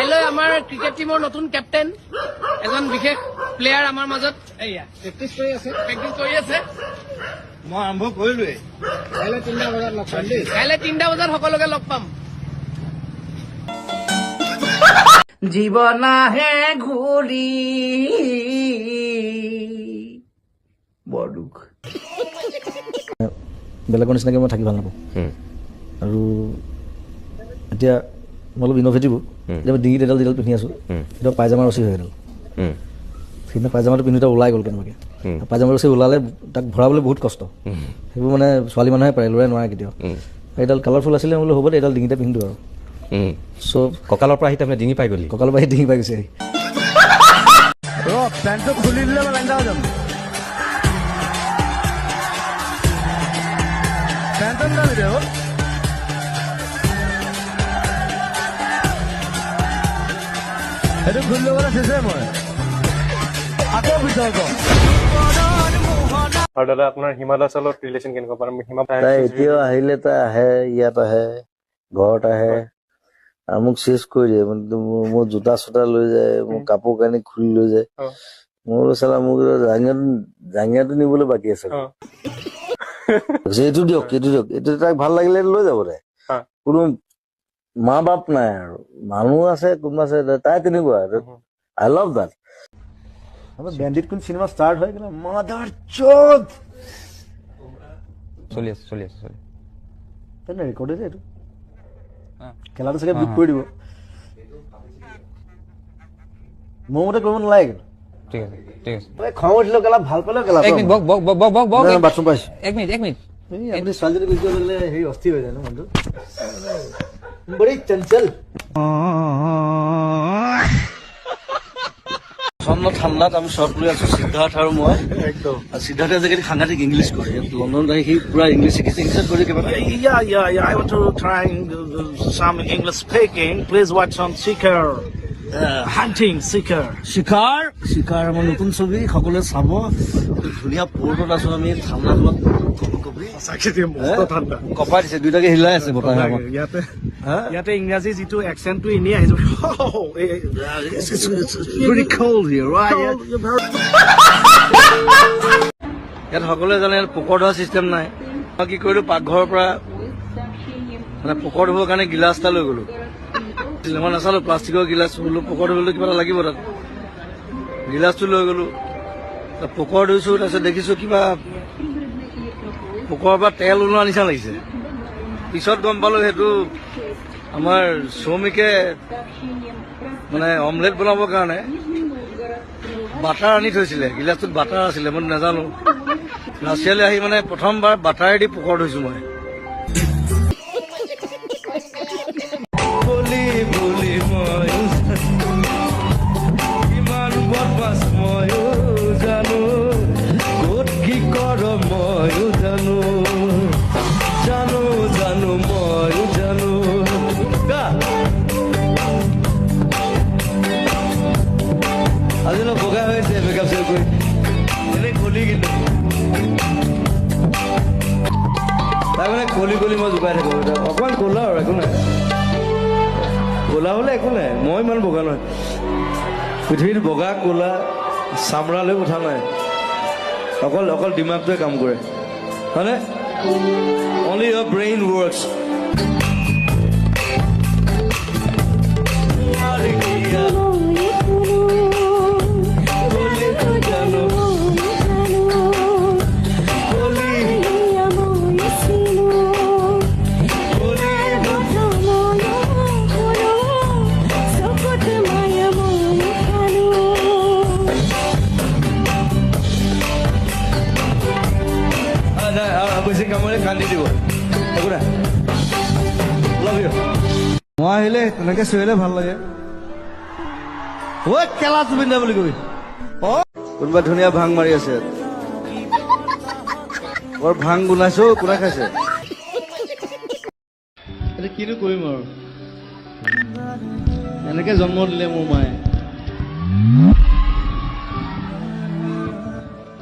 কাইলৈ আমাৰ ক্ৰিকেট টিমৰ নতুন কেপ্টেইন এজন বিশেষ প্লেয়াৰ আমাৰ মাজত প্ৰেক্টিচ কৰি আছে মই আৰম্ভ কৰিলোৱে কাইলৈ 3টা বজাত লগ পাম দেই কাইলৈ 3টা বজাত সকলোকে লগ পাম জীৱন আহে ঘূৰি বৰ দুখ বেলেগৰ নিচিনাকৈ মই থাকি ভাল নাপাওঁ আৰু এতিয়া মই অলপ ইন'ভেটিভো এতিয়া ডিঙিত এডাল যিডাল পিন্ধি আছোঁ এতিয়া পায়জামা ৰচি হৈ এডাল সেইদিনা পায়জামাটো পিন্ধোতে ওলাই গ'ল কেনেবাকৈ পায়জামা ৰচি ওলালে তাক ভৰাবলৈ বহুত কষ্ট সেইবোৰ মানে ছোৱালী মানুহে পাৰে ল'ৰাই নোৱাৰে কেতিয়াও এইডাল কালাৰফুল আছিলে বোলো হ'ব দে এইডাল ডিঙিতে পিন্ধো আৰু চ' কঁকালৰ পৰা আহি তাৰমানে ডিঙি পাই গ'লি কঁকালৰ পৰা আহি ডিঙি পাই গৈছে পেণ্টটো খুলি দিলে মই পেণ্ট যাম পেণ্টত যাবি দে সেইটো খুলি ল'বলৈ চেষ্টা মই আকৌ ভিতৰত আৰু দাদা আপোনাৰ হিমা দাসৰ লগত ৰিলেশ্যন কেনেকুৱা পাম হিমা তাই এতিয়াও আহিলে তাই আহে ইয়াত আহে ঘৰত আহে আৰু মোক চেচ কৰি দিয়ে মোৰ জোতা চোতা লৈ যায় মোৰ কাপোৰ কানি খুলি লৈ যায় মোৰ চালা মোক জাঙিয়াটো নিবলৈ বাকী আছে এইটো দিয়ক এইটো তাক ভাল লাগিলে লৈ যাব দে কোনো মা বাপ নাই আৰু মানুহ আছে কোনোবা আছে তাই তেনেকুৱা আই লাভ দেট বেণ্ডিট কোন চিনেমা ষ্টাৰ্ট হৈ গ'লে মাদাৰ চোদ চলি আছে ৰেকৰ্ড হৈছে এইটো খেলাটো চাগে বিট কৰি দিব মোৰ মতে কৰিব নালাগে ঠিক আছে খং উঠিলেও খেলা ভাল পালেও খেলা বাথৰুম পাইছো এক মিনিট আপুনি ছোৱালীজনী গুচি গ'লে হেৰি অস্থিৰ হৈ যায় ন মনটো বড়ি চঞ্চল ঠাণ্ডাত আমি শ্বৰ্ট লৈ আছো সিদ্ধাৰ্থ আৰু মই একদম সিদ্ধাৰ্থে আজিকালি সাংঘাতিক ইংলিছ কৰে লণ্ডনত আহি সি পুৰা ইংলিছ শিকিছে ইংলিছত কৰি কিবা I want to try some English speaking. Please watch on Seeker. Hunting Seeker. শিকাৰ আমাৰ নতুন ছবি সকলোৱে চাব ধুনীয়া পৰ্টত আছো আমি ঠাণ্ডা কপাই দিছে দুইটাকে হিলাই আছে বতাহে আমাক ইয়াতে ইংৰাজী যিটো একচেণ্টটো এনেই আহিছে ইয়াত সকলোৱে জানে ইয়াত পোকৰ ধোৱা চিষ্টেম নাই মই কি কৰিলো পাকঘৰৰ পৰা মানে পোকৰ ধুবৰ কাৰণে গিলাচ এটা লৈ গ'লো মই নাচালো প্লাষ্টিকৰ গিলাচ বোলো পোকৰ ধুবলৈ কিবা এটা লাগিব তাত গিলাচটো লৈ গ'লো পোকৰ ধুইছো তাৰপিছত দেখিছো কিবা পোকৰ পৰা তেল ওলোৱা নিচিনা লাগিছে পিছত গম পালো সেইটো আমাৰ শ্ৰমিকে মানে অমলেট বনাবৰ কাৰণে বাটাৰ আনি থৈছিলে গিলাচটোত বাটাৰ আছিলে মই নাজানো ৰাছিয়ালৈ আহি মানে প্ৰথমবাৰ বাটাৰেদি পোকৰ ধুইছো মই আজি বগা হৈছে মেকআপ চেক কৰি এনেই কলি কিন্তু তাৰ মানে কলি মই জোকাই থাকো অকণমান ক'লা আৰু একো নাই ক'লা হ'লে একো নাই মই ইমান বগা নহয় পৃথিৱীত বগা ক'লা চামৰালৈ কথা নাই অকল দিমাগটোৱে কাম কৰে হয়নে অনলি ইয়ৰ ব্ৰেইন ৱৰ্কছ কামৰে কান্দি দিব একো নাই লাভ ইউ মই আহিলে তেনেকে চিঞৰিলে ভাল লাগে ঐ কেলা জুবিন দা বুলি কবি কোনোবা ধুনীয়া ভাং মাৰি আছে বৰ ভাং গুনাইছো কোনে খাইছে এতিয়া কিনো কৰিম আৰু এনেকে জন্ম দিলে মোৰ মায়ে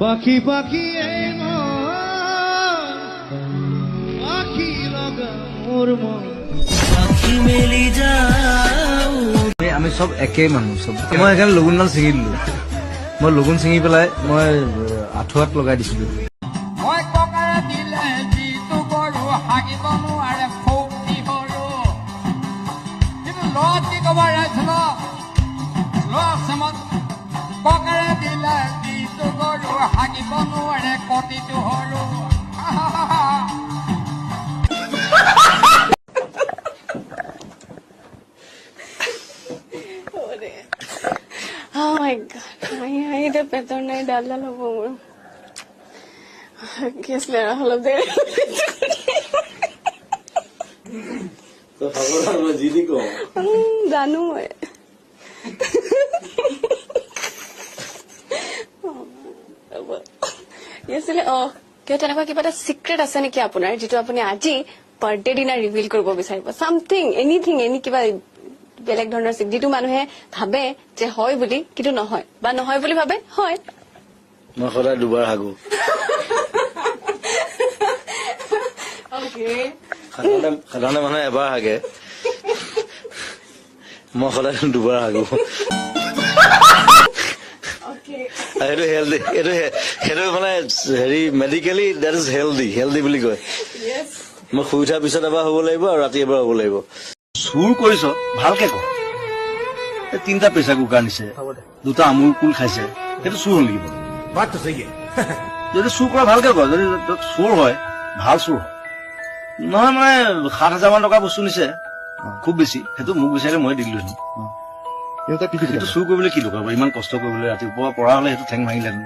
পাখি পাখি আমি চব একেই মানুহ চব মই সেইকাৰণে লগুণডাল ছিঙি দিলোঁ মই লগুণ ছিঙি পেলাই মই আঁঠুৱাত লগাই দিছিলোঁ মই ককাৰে দিলে যিটো গৰু হাগিব নোৱাৰে ফৌকি সৰু কিন্তু লত কি ক'ব ৰাইছিল ককাৰে দিলে যিটো গৰু হাগিব নোৱাৰে কটিটো সৰু Oh my god, I hate a better night. Dalla lo mo. Guess le all of there. তো খবৰ মই জিদি কওঁ জানো মই আছিলে কিয় তেনেকুৱা কিবা এটা চিক্ৰেট আছে নেকি আপোনাৰ যিটো আপুনি আজি বাৰ্থডে দিনা ৰিভিল কৰিব বিচাৰিব চামথিং এনিথিং এনি কিবা বেলেগ ধৰণৰ যিটো মানুহে ভাবে যে হয় বুলি কিন্তু নহয় বা নহয় বুলি ভাবে হয় মই সদায় দুবাৰ হাগো সাধাৰণতে মানুহে এবাৰ হাগে মই সদায় দুবাৰ হাগো সেইটো হেল্ডি সেইটো মানে হেৰি মেডিকেলি দেট ইজ হেল্ডি বুলি কয় মই শুই উঠাৰ পিছত এবাৰ হ'ব লাগিব আৰু ৰাতি এবাৰ হ'ব লাগিব চুৰ কৰিছ ভালকে ক তিনিটা প্ৰেচাৰ কুকাৰ নিছে দুটা আমুল কুল খাইছে সেইটো চুৰ হ'ল নেকি যদি চুৰ কৰা ভালকে ক যদি চুৰ হয় ভাল চুৰ হয় নহয় মানে 7,000 মান টকা বস্তু নিছে খুব বেছি সেইটো মোক বিচাৰিলে মই দিলো সেইটো চুৰ কৰিবলৈ কি দৰকাৰ ইমান কষ্ট কৰিবলৈ ৰাতিপুৱা পৰা হলে সেইটো ঠেং ভাঙিলেহেঁতেন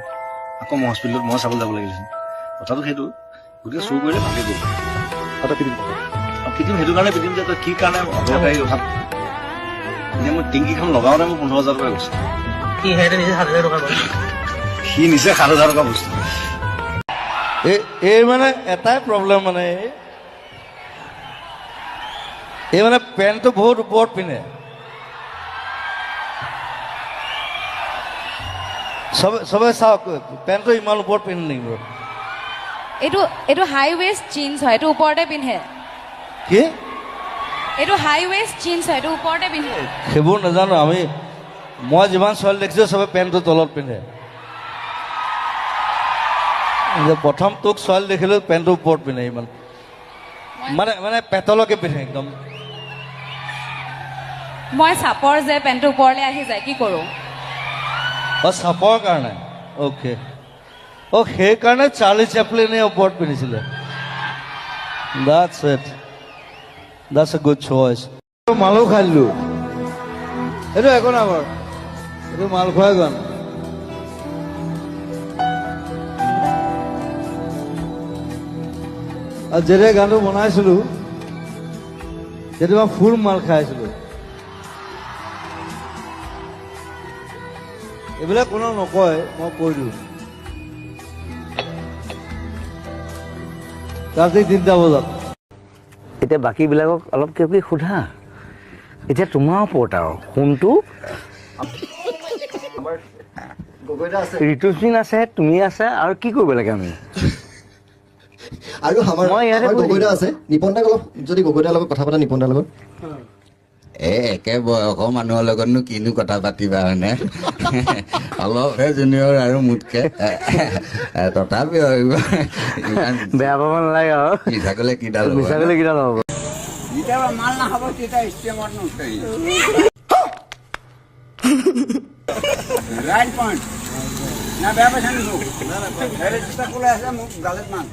আকৌ মই হস্পিটেলত মই চাবলৈ যাব লাগিলেহেঁতেন কথাটো সেইটো গতিকে চুৰ কৰিলে ভালকে কৰিব পিটিম সেইটো কাৰণে পিটিম যে তই কি কাৰণে অদৰকাৰী কথা এতিয়া মই টেংকিখন লগাওঁতে মোৰ 15,000 টকা গৈছে সি নিচে 7,000 টকা বস্তু এই মানে এটাই প্ৰব্লেম মানে এই মানে পেণ্টটো বহুত ওপৰত পিন্ধে চবে চাওক পেণ্টটো ইমান ওপৰত পিন্ধে নেকি এইটো হাই ৱেষ্ট জিন্স হয় এইটো ওপৰতে পিন্ধে কি এইটো হাই ৱেষ্ট জিন্স হয় এইটো ওপৰতে পিন্ধে সেইবোৰ নাজানো মই যিমান ছোৱালী দেখিছো চবে পেণ্টটো তলত পিন্ধে প্ৰথম তোক ছোৱালী দেখিলো পেণ্টটো ওপৰত পিন্ধে ইমান মানে পেটলৈকে পিন্ধে একদম মই চাপৰ যে পেণ্টটো ওপৰলৈ আহি যায় কি কৰো চাপৰ কাৰণে অ'কে সেইকাৰণে চাৰ্লি চেপলিনে ওপৰত পিন্ধিছিলে That's a good choice. মালো খাই দিলো এইটো একো নাই বাৰু এইটো মাল খোৱাই গান আৰু যেতিয়া গানটো বনাইছিলো তেতিয়া ফুল মাল খাইছিলো এইবিলাক কোনো নকয় মই কৈ দিওঁ ৰাতি 3টা বজাত এতিয়া বাকীবিলাকক অলপ কিবা কিবি সোধা এতিয়া তোমাৰ ওপৰত আৰু কোনটো ঋতুসিন আছে তুমি আছে আৰু কি কৰিব লাগে আমি আৰু আমাৰ গগৈদা আছে নিপনদাক অলপ যদি গগৈদাৰ লগত কথা পাতা নিপনদাৰ লগত একে বয়সৰ মানুহৰ লগতনো কিনো কথা পাতিবা হয়নে অলপহে জুনিয়ৰ আৰু মোতকে তথাপিও বেয়া পাব নালাগে আৰু মিছা কলে কিডাল হ'ব যেতিয়া মাল নাখাব তেতিয়া ষ্টেমত নুঠেই ৰাইট পইণ্ট না বেয়া পাইছা নেকি যেতিয়া ক'লে আছে মোক গালত মান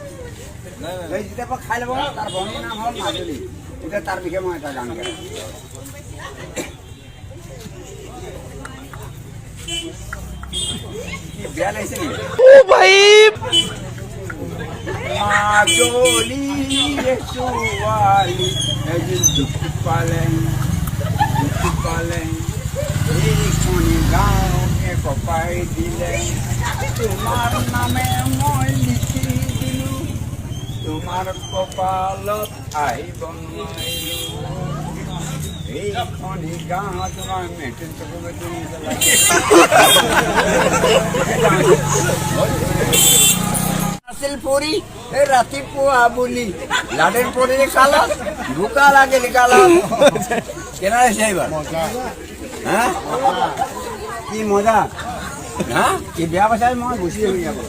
যেতিয়া পৰা খাই ল'ব তাৰ ভনীৰ নাম হ'ল মাজুলী এতিয়া তাৰ বিষয়ে মই এটা গান গাই বেয়া লাগিছে নেকি মাজুলী ছোৱালী এদিন দুখ পালে এইখনি গাঁৱকে কপাই দিলে তোমাৰ নামে মই লিখি দিলো তোমাৰ কপালত আহিব নোৱাৰিলো এইখনি গাঁও তোমাৰ মেট্ৰিক আছিল পৰি এই ৰাতিপুৱা বুলি লাডেন পৰি কালত বোকা লাগিল কালত কেনে আহিছে এইবাৰ হা কি মজা হা কি বেয়া পাইছা মই গুচি যাবি আকৌ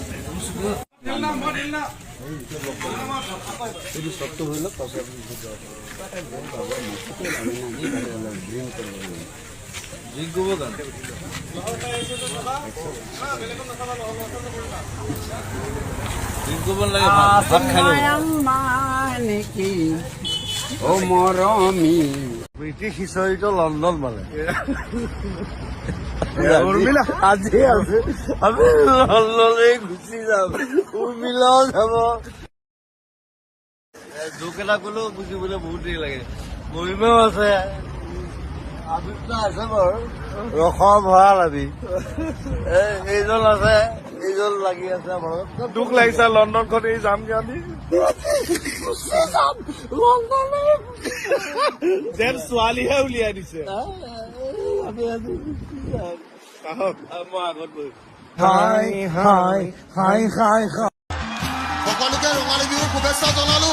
নেকি ও মৰমী ব্ৰিটিছ হিষ্টৰীটো লণ্ডন মানে আজি আছে আমি লণ্ডনে গুচি যাম উৰ্মিলাও যাব জোক এটা ক'লেও বুজিবলৈ বহুত দেৰি লাগে মহিমাও আছে আবিৰ্তা আছে বাৰু ৰসৰ ভঁৰাল আমি এইজন আছে এইজন লাগি আছে আমাৰ দুখ লাগিছে লণ্ডনখন এই যাম আমি যেন ছোৱালীহে উলিয়াই দিছে মই আগত বহি হাই হাই হাই হাই হাই সকলোকে ৰঙালী বিহুৰ শুভেচ্ছা জনালো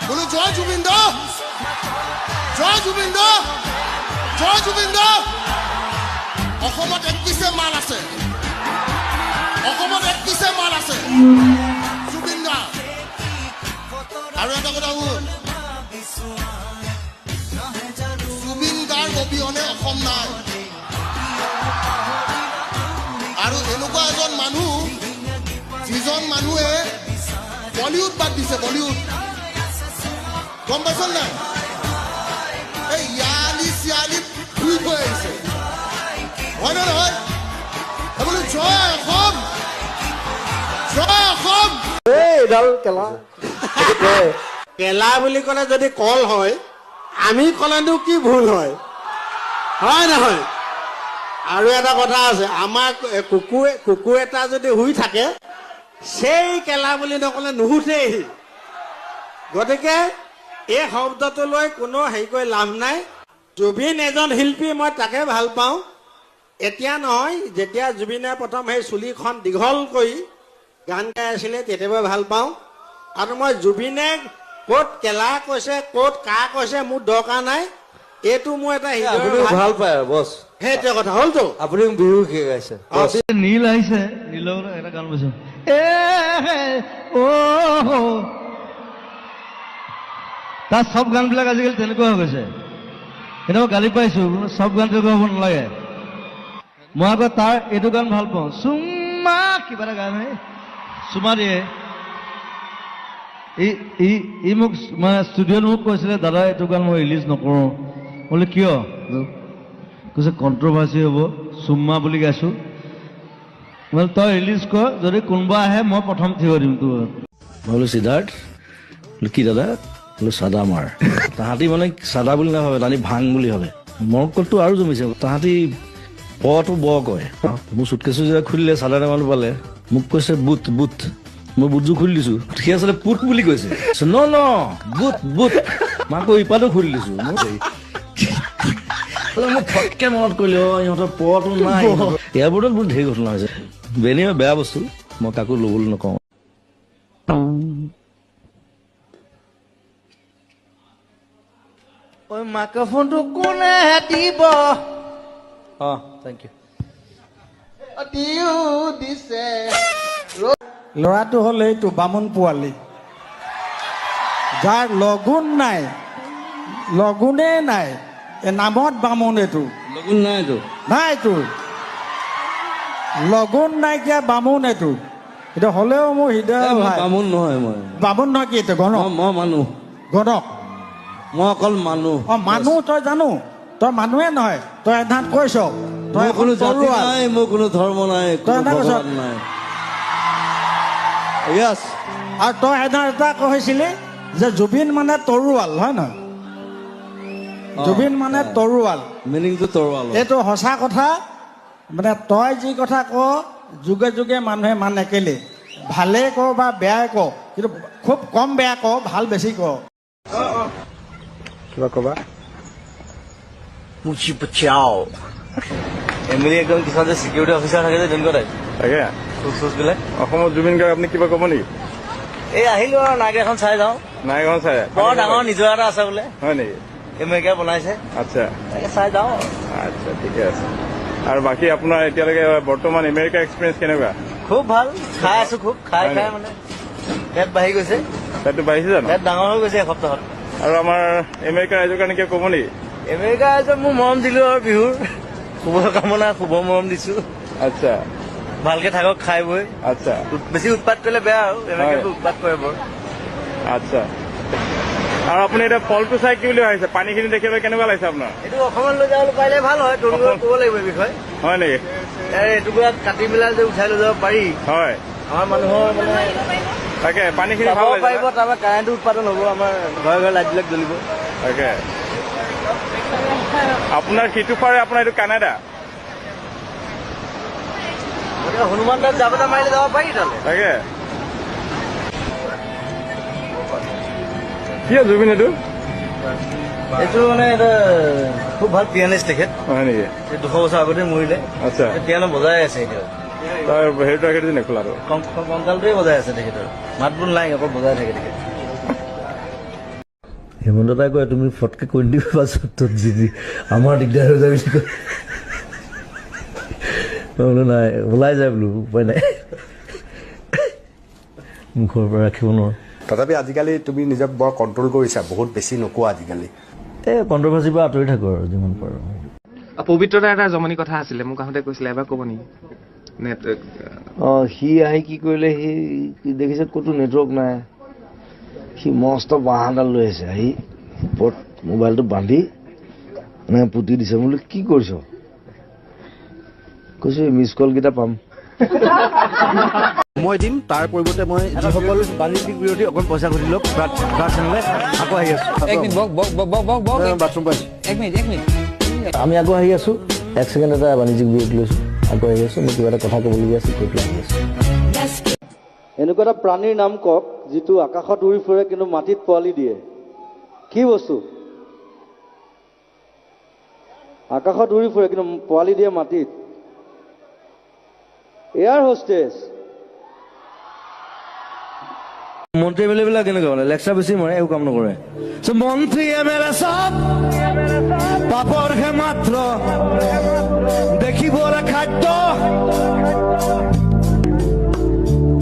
বোলো জয় জুবিন দা জয় জুবিন দা জয় জুবিন দা অসমত 31 মাল আছে অসমত 31 মাল আছে জুবিন দা আৰু এটা কথা শুন জুবিন গাৰ অবিহনে অসম নাই আৰু এনেকুৱা এজন মানুহ যিজন মানুহে বলিউড বাদ দিছে বলিউড গম পাইছ নাই এই ইয়ালি চিয়ালি ঘূৰি থৈ আহিছে হয় নে নহয় বোলো জয় অসম জয় অসম এইডাল কেলা কেলা বুলি ক'লে যদি কল হয় আমি ক'লেনো কি ভুল হয় হয় নহয় আৰু এটা কথা আছে আমাৰ কুকুৰ এটা যদি শুই থাকে সেই কেলা বুলি নক'লে নুশুঠেই গতিকে এই শব্দটো লৈ কোনো হেৰি কৰি লাভ নাই জুবিন এজন শিল্পী মই তাকে ভাল পাওঁ এতিয়া নহয় যেতিয়া জুবিনে প্ৰথম সেই চুলিখন দীঘল কৰি গান গাই আছিলে তেতিয়াবা ভাল পাওঁ আৰু মই জুবিনে ক'ত কেলা কৈছে ক'ত কা কৈছে মোৰ দৰকাৰ নাই এইটো মোৰ এটা ভাল পায় বছ সেইটোৱে কথা হ'লতো আপুনি বিহু শিকাইছে নীল আহিছে নীলৰ এটা গান বৈছো তাৰ চব গানবিলাক আজিকালি তেনেকুৱা হৈ গৈছে এতিয়া গালি পাইছো চব গান তেনেকুৱা হ'ব নালাগে মই আকৌ তাৰ এইটো গান ভাল পাওঁ চুমা কিবা এটা গান চুমা দিয়ে ই মোক মানে ষ্টুডিঅ'ত মোক কৈছিলে দাদা এইটো গান মই ৰিলিজ নকৰোঁ বোলে কিয় কৈছে কণ্ট্ৰভাৰ্চি হ'ব চুম্মা বুলি গাইছোঁ বোলে তই ৰিলিজ কৰ যদি কোনোবা আহে মই প্ৰথম থিয় দিম তোৰ মই বোলো সিদ্ধাৰ্থ বোলো কি দাদা বোলো চাদা মাৰ তাহাঁতি মানে চাদা বুলি নাভাবে তাহাঁতি ভাং বুলি ভাবে মৰকলটো আৰু জমিছে তাহাঁতি পটো ব কয় মোৰ চুটকেছো যেতিয়া খুলিলে চাদা মানুহ পালে মোক কৈছে বুট বুট মই বুটযোৰ খুলি দিছো সি আচলতে পুট বুলি কৈছে ন ন বুট বুট মই আকৌ ইপাতো খুলি দিছো মোক ফটকে মনত কৰিলে ইহঁতৰ পটো নাই এয়াৰপৰ্টত বহুত ঢেৰ ঘটনা হৈছে বেনি বেয়া বস্তু মই কাকো ল'বলৈ নকওঁ মাইক্ৰফোনটো কোনে দিব থেংক ইউ দিও দিছে ল'ৰাটো হ'ল এইটো বামুণ পোৱালি যাৰ লগুণ নাই লগুণেই নাই এই নামত বামুণ এইটো লগুণ নাইতো নাইতো লগুণ নাইকিয়া বামুণ এইটো এইটো হ'লেও মোৰ হৃদয় ভাই বামুণ নহয় মই বামুণ নহয় কি এইটো গণক মই মানুহ গণক মই অকল মানুহ মানুহ তই জানো তই মানুহে নহয় তই এধাত কৈছ তই মোৰ কোনো জাতি নাই মোৰ কোনো ধৰ্ম নাই তই কোনো এটা কৈছ ভগৱান নাই য়েছ আৰু তই এধাত এটা কৈছিলি যে জুবিন মানে তৰোৱাল হয় নহয় জুবিন মানে তৰোৱাল মিনিংটো তৰোৱাল এইটো সঁচা কথা মানে তই যি কথা ক যুগে যুগে মানুহে মানে কেলে ভালে ক বা বেয়াই ক কিন্তু খুব কম বেয়া ক ভাল বেছি ক কিবা ক'বা মুচি পচাও এমএলএ একদম কিছুমান যে চিকিউৰিটি অফিচাৰ থাকে যে তেনেকুৱা টাইপ তাকে বিলাক অসমত জুবিন গাৰ্গ আপুনি কিবা ক'ব নেকি এই আহিলো আৰু নাইক এখন চাই যাওঁ নাইখন চাই বৰ ডাঙৰ নিজৰ এটা আছে বোলে হয় নেকি আমেৰিকা বনাইছে আচ্ছা তাকে চাই যাওঁ আচ্ছা ঠিকে আছে আৰু বাকী আপোনাৰ এতিয়ালৈকে বৰ্তমান আমেৰিকা এক্সপিৰিয়েঞ্চ কেনেকুৱা খুব ভাল খাই আছো খুব খাই খাই মানে পেট বাঢ়ি গৈছে পেটটো বাঢ়িছে জানো পেট ডাঙৰ হৈ গৈছে এসপ্তাহত আৰু আমাৰ আমেৰিকা ৰাইজৰ কাৰণে কিয় ক'ব নেকি আমেৰিকা ৰাইজক মোৰ মৰম দিলো আৰু বিহুৰ শুভকামনা শুভ মৰম দিছো আচ্ছা ভালকে থাকক খাই বৈ আচ্ছা বেছি উৎপাত কৰিলে বেয়া আৰু আমেৰিকাটো উৎপাত কৰে বৰ আচ্ছা আৰু আপুনি এতিয়া ফলটো চাই কি বুলি ভাবিছে পানীখিনি দেখিবলৈ কেনেকুৱা লাগিছে আপোনাৰ এইটো অসমত লৈ যাবলৈ পাৰিলে ভাল হয় তৰুণক ক'ব লাগিব এই বিষয়ে হয় নেকি এইটুকুৰা কাটি পেলাই যে উঠাই লৈ যাব পাৰি হয় আমাৰ মানুহৰ মানে তাকে পানীখিনি যাব ভাল লাগিছে পাৰিব তাৰপৰা কাৰেণ্টটো উৎপাদন হ'ব আমাৰ ঘৰে ঘৰে লাইটবিলাক জ্বলিব তাকে আপোনাৰ সিটো পাৰে আপোনাৰ এইটো কানাডা গতিকে হনুমান দাস জাবতা মাৰিলে যাব পাৰি তালৈ তাকে কি জুবিন এইটো এইটো মানে এটা খুব ভাল পিয়ানিষ্ট তেখেত হয় নেকি 200 বছৰ আগতে মৰিলে আচ্ছা পিয়ানো বজাই আছে এতিয়া তাৰ হেৰিটো ৰাখি দিছে নে খোলাটো কংকালটোৱে বজাই আছে তেখেতৰ মাত বোল নাই অকল বজাই থাকে তেখেত হেমন্ত দাই কয় তুমি ফটকে কৈ দিবা পাছত যদি আমাৰ দিগদাৰ হৈ যায় বুলি কয় বোলো নাই ওলাই যায় বোলো উপায় নাই মুখৰ পৰা ৰাখিব নোৱাৰো তথাপি আজিকালি তুমি নিজক বৰ কণ্ট্ৰল কৰিছা বহুত বেছি নোকোৱা আজিকালি এই কণ্ট্ৰভাৰ্চিৰ পৰা আঁতৰি থাকো আৰু যিমান পাৰো পবিত্ৰতা এটা জমনি কথা আছিলে মোক আহোঁতে কৈছিলে এবাৰ ক'ব নেকি সি আহি কি কৰিলে সি দেখিছে ক'তো নেটৱৰ্ক নাই সি মস্ত বাঁহ এডাল লৈ আহিছে আহি ওপৰত মোবাইলটো বান্ধি এনেকৈ পুতি দিছে বোলো কি কৰিছ কৈছো মিছ কল কেইটা পাম মই দিম তাৰ পৰিৱৰ্তে মই যিসকল বাণিজ্যিক বিৰোধী অকণ পইচা ঘটি লওক চেনেলে আকৌ আহি আছো বাথৰুম পাইছো আমি আকৌ আহি আছো 1 ছেকেণ্ড এটা বাণিজ্যিক বিৰোধী লৈছো আকৌ আহি আছো মই কিবা এটা কথা ক'বলগীয়া আছে কৈ পেলাই আহি আছো এনেকুৱা এটা প্ৰাণীৰ নাম কওক যিটো আকাশত উৰি ফুৰে কিন্তু মাটিত পোৱালি দিয়ে কি বস্তু আকাশত উৰি ফুৰে কিন্তু পোৱালি দিয়ে মাটিত এয়াৰ হোষ্টেছ মন্ত্ৰী এম এল এ বিলাক কেনেকুৱা মানে লেকচাৰ বেছি মাৰে একো কাম নকৰে মন্ত্ৰী এম এল এ চব পাপৰহে মাত্ৰ দেখিবলৈ খাদ্য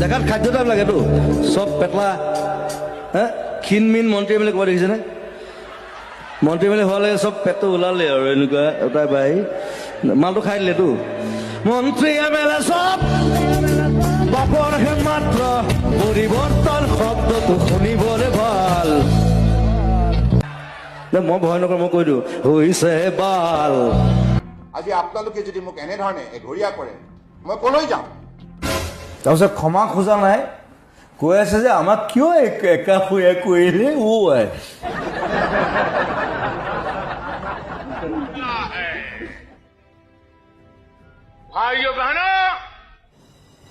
দেখাত খাদ্য টাইপ লাগেতো চব পেটলা ক্ষীণ মিন মন্ত্ৰী এম এল এ ক'ব দেখিছেনে মন্ত্ৰী এম এল এ হোৱা লাগে চব পেটটো ওলালে আৰু এনেকুৱা এটাই বাই মালটো খাই দিলেতো মন্ত্ৰী এম এল এ চব বাপৰহে মাত্ৰ পৰিৱৰ্তন শব্দটো শুনিবলৈ ভাল মই ভয় নকৰোঁ মই কৈ দিওঁ হৈছে বাল আজি আপোনালোকে যদি মোক এনেধৰণে এঘৰীয়া কৰে মই কলৈ যাম তাৰপিছত ক্ষমা খোজা নাই কৈ আছে যে আমাক কিয় একা শুয়া কৰিলে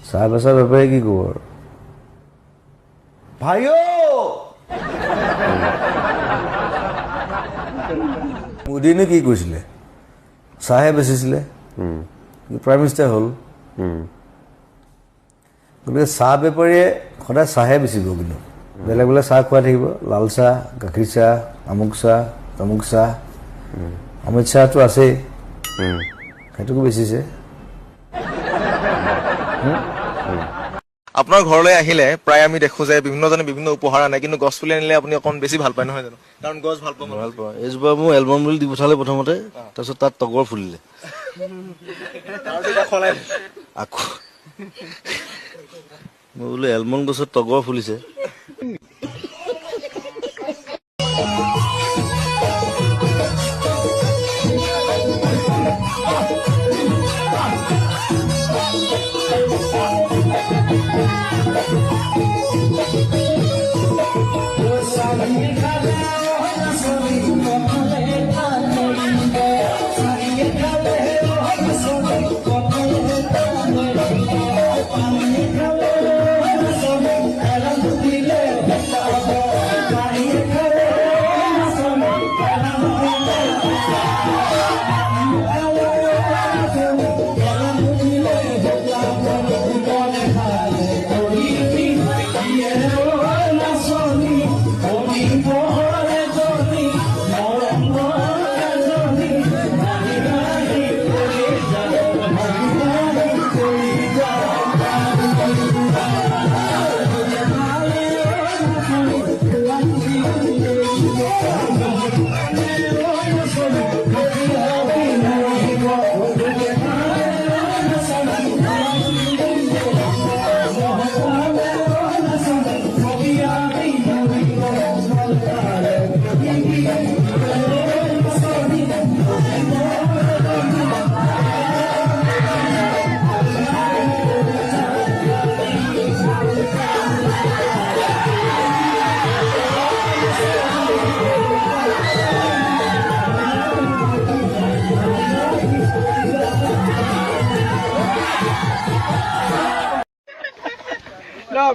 চাহ বেচা বেপাৰী কি কব আৰু ভাইও মোদীনে কি কৈছিলে চাহে বেচিছিলে প্ৰাইম মিনিষ্টাৰ হ'ল গতিকে চাহ বেপাৰীয়ে সদায় চাহে বেচিব কিন্তু বেলেগ বেলেগ চাহ খুৱাই থাকিব লাল চাহ গাখীৰ চাহ আমুক চাহ তামুক চাহ অমিত শ্বাহটো আছেই সেইটোকো বেচিছে আপোনাৰ ঘৰলৈ আহিলে প্ৰায় আমি দেখো যে বিভিন্নজনে বিভিন্ন উপহাৰ আনে কিন্তু গছ পুলি আনিলে আপুনি অকণ বেছি ভাল পায় নহয় জানো কাৰণ গছ ভাল পাওঁ এইজোপা মোৰ এলবাম বুলি দি পঠালে প্ৰথমতে তাৰপিছত তাত তগৰ ফুলিলে আকৌ মই বোলো এলমন গছত তগৰ ফুলিছে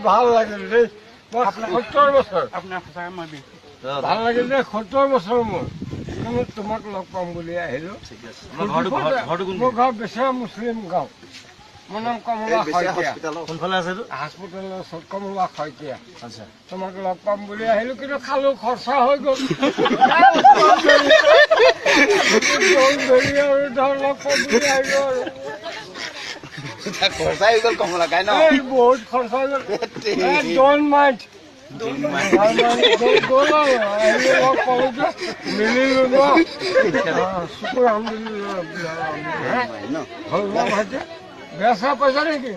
ভাল লাগিল দেই মই 70 বছৰ আপোনাৰ সঁচাকৈ মই বিষ ভাল লাগিল দেই 70 বছৰ মোৰ কিন্তু তোমাক লগ পাম বুলি আহিলো মোৰ ঘৰ বেচেৰা মুছলিম গাঁও মোৰ নাম কমলা শইকীয়া কোনফালে আছে এইটো হস্পিটেলৰ ওচৰত কমলা শইকীয়া আচ্ছা তোমাক লগ পাম বুলি আহিলো কিন্তু খালো খৰচা হৈ গ'ল আৰু ধৰ লগ পাম বুলি আহিলো আৰু খৰচা হৈ গ'ল কমলা কাই ন এই বহুত খৰচা হৈ গ'ল ডোন্ট মাইণ্ড মিলিলো ন শুকুৰ আলহামদুলিল্লাহ বেচা পইচা নেকি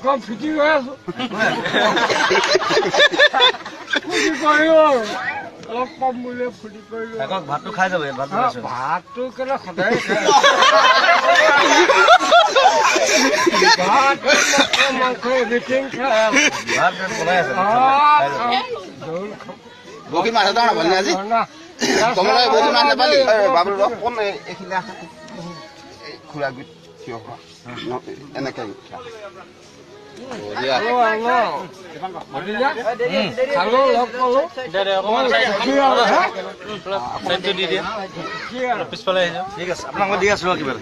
কম ফিটিং হৈ আছো ফুটি কৰিলো আৰু লগ পাম বুলি ফুটি কৰিলো ভাতটো খাই যাব ভাতটো কেলে সদায় খাই ভাত মাংস এভৰিথিং খাই বগী মাছ এটা নাপালি আজি কমলা বগী মাছ নাপালি বাবুল কোন এইখিনি আছে খুৰা গুট থিয় হোৱা এনেকে খালো লগ পালো পিছফালে আহিছে ঠিক আছে আপোনাক মই দি আছো কিবা